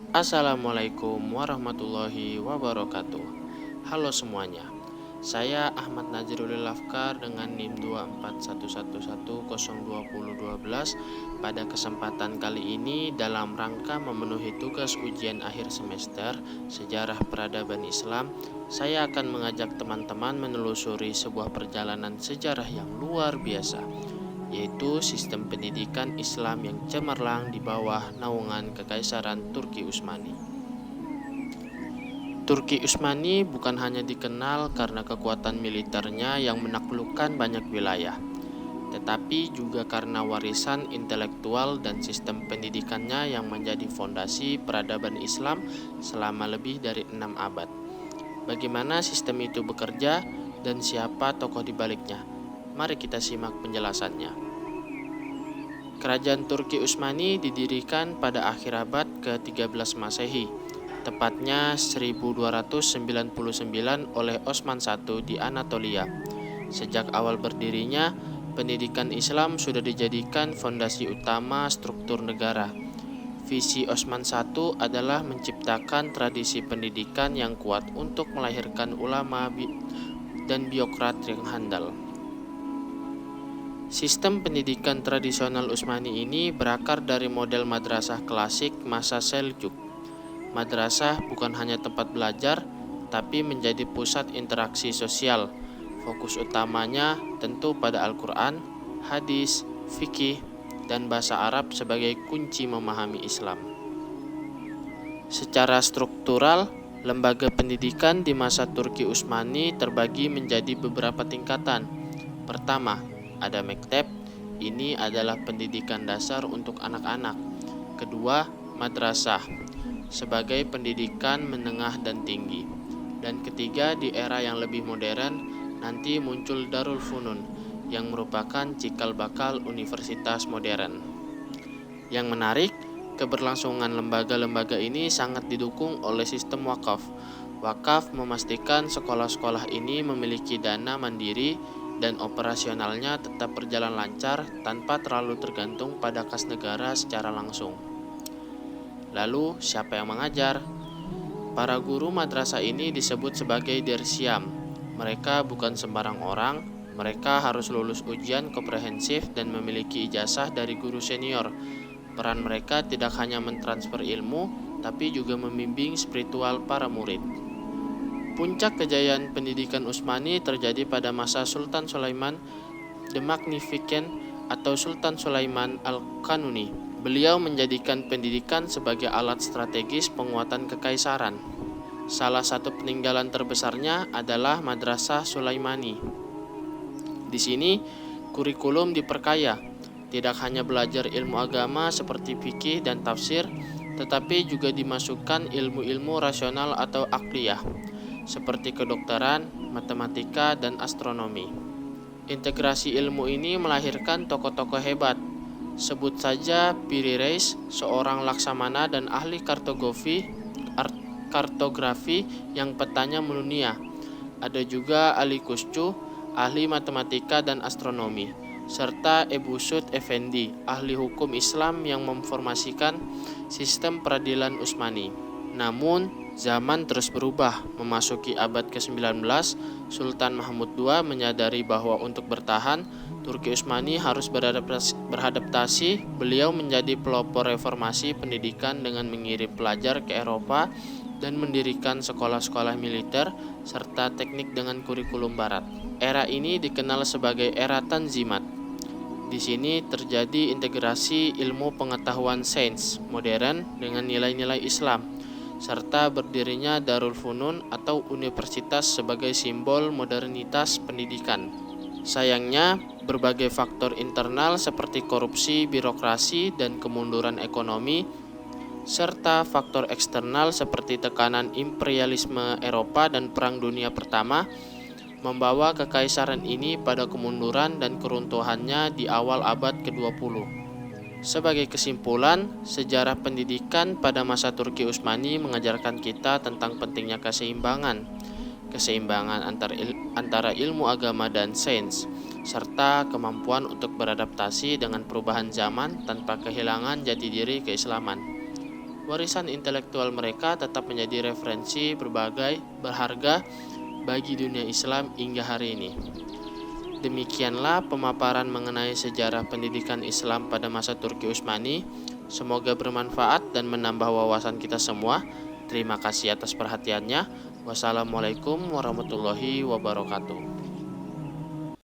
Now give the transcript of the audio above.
Assalamualaikum warahmatullahi wabarakatuh. Halo semuanya. Saya Ahmad Nazrulil Lafkar dengan NIM 241110212. Pada kesempatan kali ini dalam rangka memenuhi tugas ujian akhir semester Sejarah Peradaban Islam, saya akan mengajak teman-teman menelusuri sebuah perjalanan sejarah yang luar biasa, yaitu sistem pendidikan Islam yang cemerlang di bawah naungan Kekaisaran Turki Utsmani. Turki Utsmani bukan hanya dikenal karena kekuatan militernya yang menaklukkan banyak wilayah, tetapi juga karena warisan intelektual dan sistem pendidikannya yang menjadi fondasi peradaban Islam selama lebih dari 6 abad. Bagaimana sistem itu bekerja dan siapa tokoh di baliknya? Mari kita simak penjelasannya. Kerajaan Turki Utsmani didirikan pada akhir abad ke-13 Masehi, tepatnya 1299 oleh Osman I di Anatolia. Sejak awal berdirinya, pendidikan Islam sudah dijadikan fondasi utama struktur negara. Visi Osman I adalah menciptakan tradisi pendidikan yang kuat untuk melahirkan ulama dan birokrat yang handal. Sistem pendidikan tradisional Utsmani ini berakar dari model madrasah klasik masa Seljuk. Madrasah bukan hanya tempat belajar, tapi menjadi pusat interaksi sosial. Fokus utamanya tentu pada Al-Quran, hadis, fikih, dan bahasa Arab sebagai kunci memahami Islam. Secara struktural, lembaga pendidikan di masa Turki Utsmani terbagi menjadi beberapa tingkatan. Pertama, ada mekteb, ini adalah pendidikan dasar untuk anak-anak. Kedua, madrasah, sebagai pendidikan menengah dan tinggi. Dan ketiga, di era yang lebih modern, nanti muncul Darul Funun, yang merupakan cikal bakal universitas modern. Yang menarik, keberlangsungan lembaga-lembaga ini sangat didukung oleh sistem wakaf. Wakaf memastikan sekolah-sekolah ini memiliki dana mandiri dan operasionalnya tetap berjalan lancar tanpa terlalu tergantung pada kas negara secara langsung. Lalu, siapa yang mengajar? Para guru madrasah ini disebut sebagai dersiam. Mereka bukan sembarang orang, mereka harus lulus ujian komprehensif dan memiliki ijazah dari guru senior. Peran mereka tidak hanya mentransfer ilmu, tapi juga membimbing spiritual para murid. Puncak kejayaan pendidikan Utsmani terjadi pada masa Sultan Sulaiman the Magnificent atau Sultan Sulaiman Al-Qanuni. Beliau menjadikan pendidikan sebagai alat strategis penguatan kekaisaran. Salah satu peninggalan terbesarnya adalah Madrasah Sulaimani. Di sini, kurikulum diperkaya. Tidak hanya belajar ilmu agama seperti fikih dan tafsir, tetapi juga dimasukkan ilmu-ilmu rasional atau akliyah, seperti kedokteran, matematika, dan astronomi. Integrasi ilmu ini melahirkan tokoh-tokoh hebat. Sebut saja Piri Reis, seorang laksamana dan ahli kartografi yang petanya mendunia. Ada juga Ali Kuscu, ahli matematika dan astronomi, serta Ebu Sud Effendi, ahli hukum Islam yang memformasikan sistem peradilan Utsmani. Namun, zaman terus berubah. Memasuki abad ke-19, Sultan Mahmud II menyadari bahwa untuk bertahan, Turki Utsmani harus beradaptasi. Beliau menjadi pelopor reformasi pendidikan dengan mengirim pelajar ke Eropa dan mendirikan sekolah-sekolah militer serta teknik dengan kurikulum barat. Era ini dikenal sebagai era Tanzimat. Di sini terjadi integrasi ilmu pengetahuan sains modern dengan nilai-nilai Islam, serta berdirinya Darul Funun atau universitas sebagai simbol modernitas pendidikan. Sayangnya, berbagai faktor internal seperti korupsi, birokrasi, dan kemunduran ekonomi, serta faktor eksternal seperti tekanan imperialisme Eropa dan Perang Dunia Pertama, membawa kekaisaran ini pada kemunduran dan keruntuhannya di awal abad ke-20. Sebagai kesimpulan, sejarah pendidikan pada masa Turki Utsmani mengajarkan kita tentang pentingnya keseimbangan antara ilmu agama dan sains, serta kemampuan untuk beradaptasi dengan perubahan zaman tanpa kehilangan jati diri keislaman. warisan intelektual mereka tetap menjadi referensi berharga bagi dunia Islam hingga hari ini. Demikianlah pemaparan mengenai sejarah pendidikan Islam pada masa Turki Utsmani. Semoga bermanfaat dan menambah wawasan kita semua. Terima kasih atas perhatiannya. Wassalamualaikum warahmatullahi wabarakatuh.